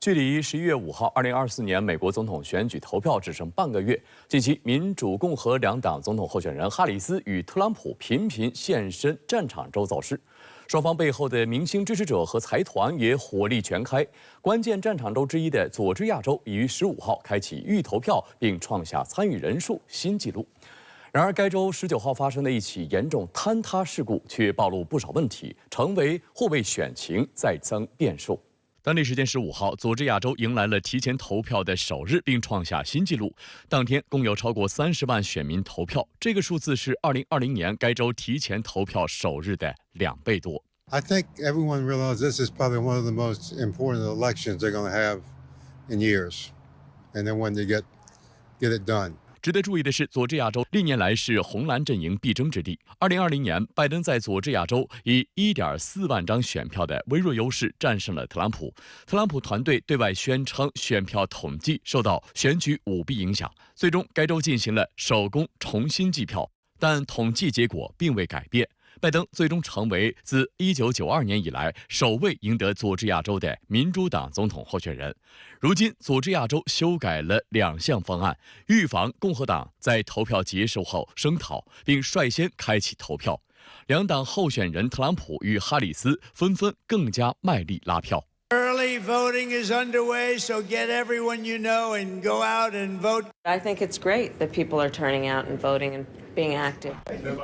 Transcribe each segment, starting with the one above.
距离11月5号2024年美国总统选举投票只剩半个月，近期民主、共和两党总统候选人哈里斯与特朗普频频现身战场州造势，双方背后的明星支持者和财团也火力全开。关键战场州之一的佐治亚州已于15号开启预投票，并创下参与人数新纪录。然而，该州19号发生的一起严重坍塌事故却暴露不少问题，成为或为选情再增变数。当地时间15号，佐治亚州迎来了提前投票的首日，并创下新纪录。当天共有超过30万选民投票，这个数字是2020年该州提前投票首日的2倍多。I think everyone realizes this is probably one of the most important elections they're going to have in years, and then when they get it done. 值得注意的是，佐治亚州历年来是红蓝阵营必争之地。2020年，拜登在佐治亚州以1.4万张选票的微弱优势战胜了特朗普。特朗普团队对外宣称选票统计受到选举舞弊影响，最终该州进行了手工重新计票，但统计结果并未改变。拜登最终成为自1992年以来首位赢得佐治亚州的民主党总统候选人。如今，佐治亚州修改了2项方案，预防共和党在投票结束后声讨，并率先开启投票。两党候选人特朗普与哈里斯纷纷更加卖力拉票。Early voting is underway, so get everyone you know and go out and vote. I think it's great that people are turning out and voting and being active.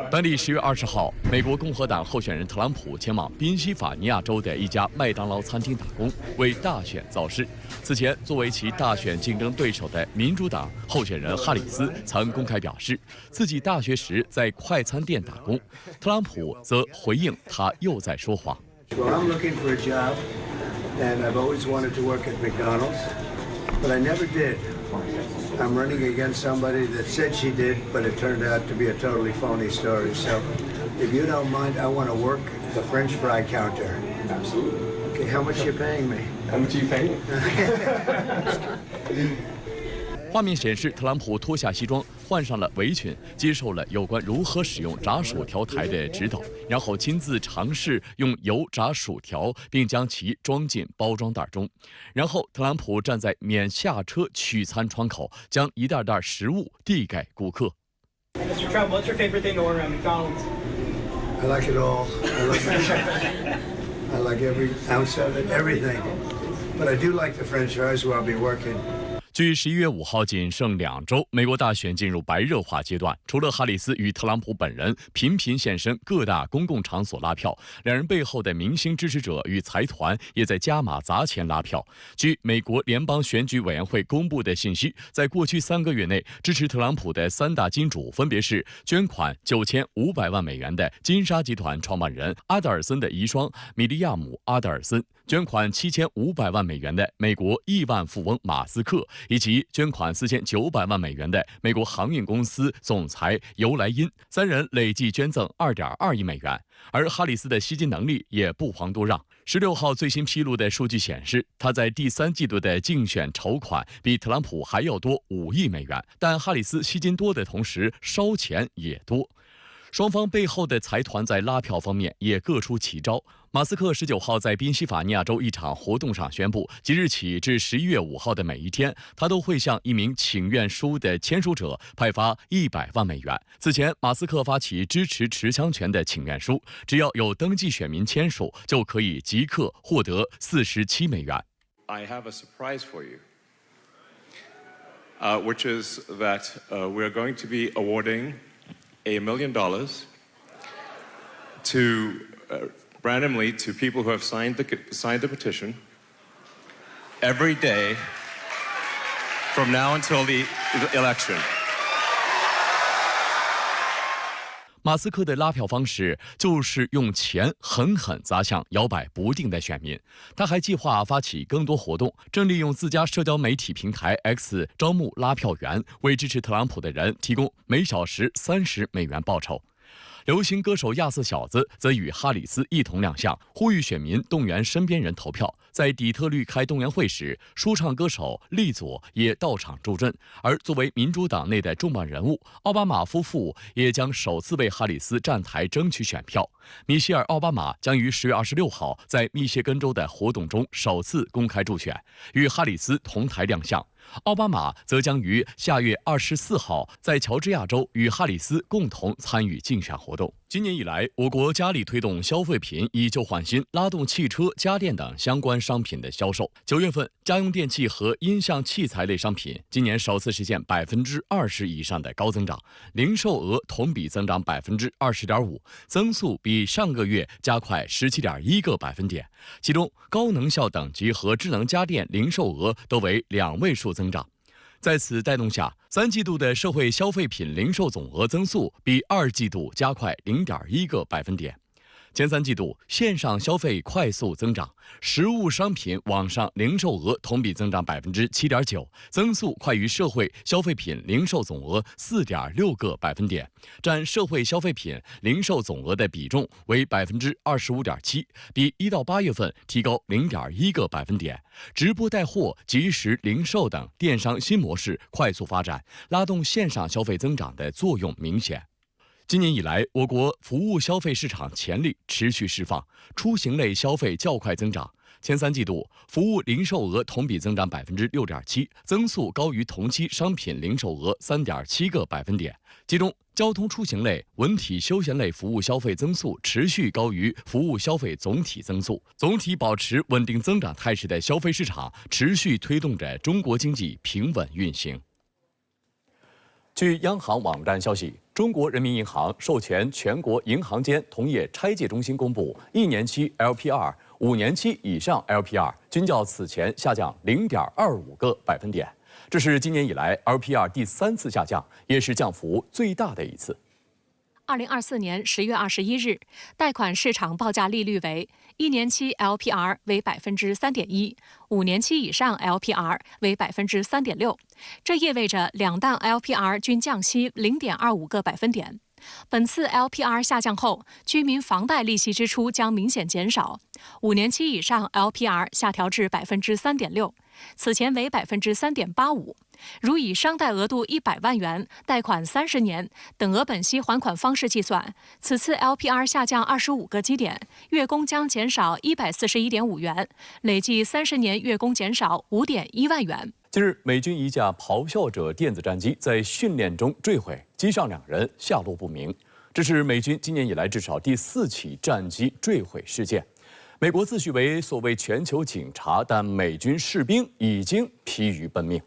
当地10月20号，美国共和党候选人特朗普前往宾夕法尼亚州的一家麦当劳餐厅打工，为大选造势。此前，作为其大选竞争对手的民主党候选人哈里斯曾公开表示，自己大学时在快餐店打工。特朗普则回应他又在说谎。Well, I'm looking for a job, and I've always wanted to work at McDonald's, but I never did. I'm running against somebody that said she did, but it turned out to be a totally phony story. So, if you don't mind, I want to work the French fry counter. Absolutely. Okay, how much are you paying me? How much are you paying me? 画面显示，特朗普脱下西装，换上了围裙，接受了有关如何使用炸薯条台的指导，然后亲自尝试用油炸薯条，并将其装进包装袋中。然后，特朗普站在免下车取餐窗口，将一袋袋食物递给顾客。Mr. Trump, what's your favorite thing to order at McDonald's? I like it all. I like every ounce of it, everything. But I do like the French fries where I'll be working. 距11月5号仅剩2周，美国大选进入白热化阶段。除了哈里斯与特朗普本人频频现身各大公共场所拉票，两人背后的明星支持者与财团也在加码砸钱拉票。据美国联邦选举委员会公布的信息，在过去3个月内，支持特朗普的3大金主分别是捐款9500万美元的金沙集团创办人阿德尔森的遗孀米利亚姆·阿德尔森，捐款7500万美元的美国亿万富翁马斯克，以及捐款4900万美元的美国航运公司总裁尤莱因，3人累计捐赠2.2亿美元。而哈里斯的吸金能力也不遑多让。16号最新披露的数据显示，他在第3季度的竞选筹款比特朗普还要多5亿美元。但哈里斯吸金多的同时，烧钱也多。双方背后的财团在拉票方面也各出奇招。马斯克19号在宾夕法尼亚州一场活动上宣布，即日起至11月5号的每一天，他都会向一名请愿书的签署者派发100万美元。此前，马斯克发起支持持枪权的请愿书，只要有登记选民签署，就可以即刻获得47美元。I have a surprise for you, which is that we're going to be awarding $1 million to randomly to people who have signed the petition every day from now until the election. 马斯克的拉票方式就是用钱狠狠砸向摇摆不定的选民。他还计划发起更多活动，正利用自家社交媒体平台 X 招募拉票员，为支持特朗普的人提供每小时30美元报酬。流行歌手亚瑟小子则与哈里斯一同亮相，呼吁选民动员身边人投票。在底特律开动员会时，说唱歌手利佐也到场助阵。而作为民主党内的重磅人物，奥巴马夫妇也将首次为哈里斯站台争取选票。米歇尔·奥巴马将于10月26号在密歇根州的活动中首次公开助选，与哈里斯同台亮相。奥巴马则将于下月24号在乔治亚州与哈里斯共同参与竞选活动。今年以来，我国加力推动消费品以旧换新，拉动汽车、家电等相关商品的销售。9月份，家用电器和音像器材类商品今年首次实现20%以上的高增长，零售额同比增长20.5%，增速比上个月加快17.1个百分点。其中，高能效等级和智能家电零售额都为2位数增长。在此带动下，3季度的社会消费品零售总额增速比2季度加快0.1个百分点。前3季度线上消费快速增长，实物商品网上零售额同比增长7.9%，增速快于社会消费品零售总额4.6个百分点，占社会消费品零售总额的比重为25.7%，比1到8月份提高0.1个百分点。直播带货、即时零售等电商新模式快速发展，拉动线上消费增长的作用明显。今年以来，我国服务消费市场潜力持续释放，出行类消费较快增长。前3季度，服务零售额同比增长6.7%，增速高于同期商品零售额3.7个百分点。其中，交通出行类、文体休闲类服务消费增速持续高于服务消费总体增速，总体保持稳定增长态势的消费市场，持续推动着中国经济平稳运行。据央行网站消息，中国人民银行授权全国银行间同业拆借中心公布1年期 LPR、5年期以上 LPR 均较此前下降0.25个百分点，这是今年以来 LPR 第3次下降，也是降幅最大的一次。2024年10月21日，贷款市场报价利率为1年期 LPR 为3.1%， 5年期以上 LPR 为3.6%，这意味着两档 LPR 均降息0.25个百分点。本次 LPR 下降后，居民房贷利息支出将明显减少。5年期以上 LPR 下调至3.6%，此前为3.85%。如以商贷额度100万元、贷款30年、等额本息还款方式计算，此次 LPR 下降25个基点，月供将减少141.5元，累计30年月供减少5.1万元。近日，美军一架咆哮者电子战机在训练中坠毁，机上2人下落不明。这是美军今年以来至少第4起战机坠毁事件。美国自诩为所谓全球警察，但美军士兵已经疲于奔命。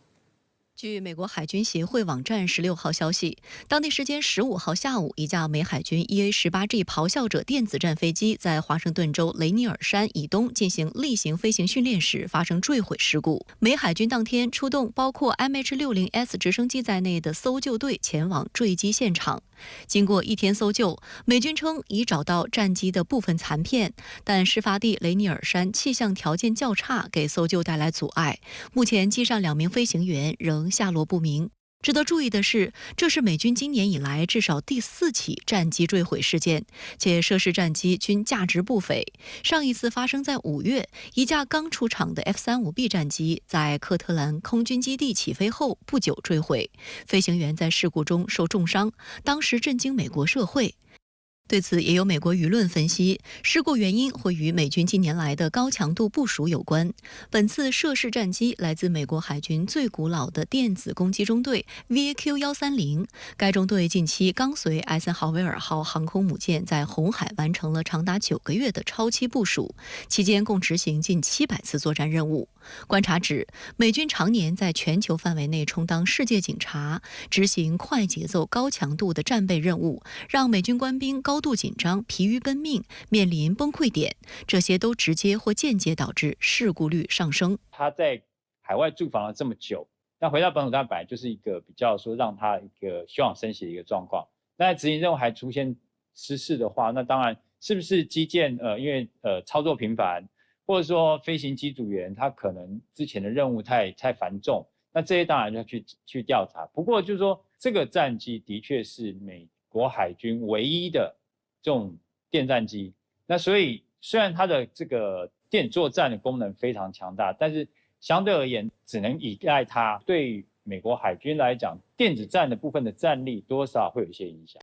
据美国海军协会网站16号消息，当地时间15号下午，一架美海军 EA-18G 咆哮者电子战飞机在华盛顿州雷尼尔山以东进行例行飞行训练时发生坠毁事故。美海军当天出动包括 MH-60S 直升机在内的搜救队前往坠机现场。经过1天搜救，美军称已找到战机的部分残片，但事发地雷尼尔山气象条件较差，给搜救带来阻碍。目前机上2名飞行员仍下落不明。值得注意的是，这是美军今年以来至少第4起战机坠毁事件，且涉事战机均价值不菲。上一次发生在5月，一架刚出厂的 F-35B 战机在科特兰空军基地起飞后不久坠毁，飞行员在事故中受重伤，当时震惊美国社会。对此，也有美国舆论分析，事故原因或与美军近年来的高强度部署有关。本次涉事战机来自美国海军最古老的电子攻击中队 VAQ-130，该中队近期刚随艾森豪威尔号航空母舰在红海完成了长达9个月的超期部署，期间共执行近700次作战任务。观察指，美军常年在全球范围内充当世界警察，执行快节奏、高强度的战备任务，让美军官兵高度紧张、疲于奔命，面临崩溃点，这些都直接或间接导致事故率上升。他在海外驻防了这么久，那回到本土他本来就是一个比较说让他一个休养生息的一个状况。那执行任务还出现失事的话，那当然是不是机件因为操作频繁，或者说飞行机组员他可能之前的任务太繁重，那这些当然就要去调查。不过就是说，这个战机的确是美国海军唯一的这种电战机。那所以虽然它的这个电子作战的功能非常强大，但是相对而言只能依赖它。对美国海军来讲，电子战的部分的战力多少会有一些影响。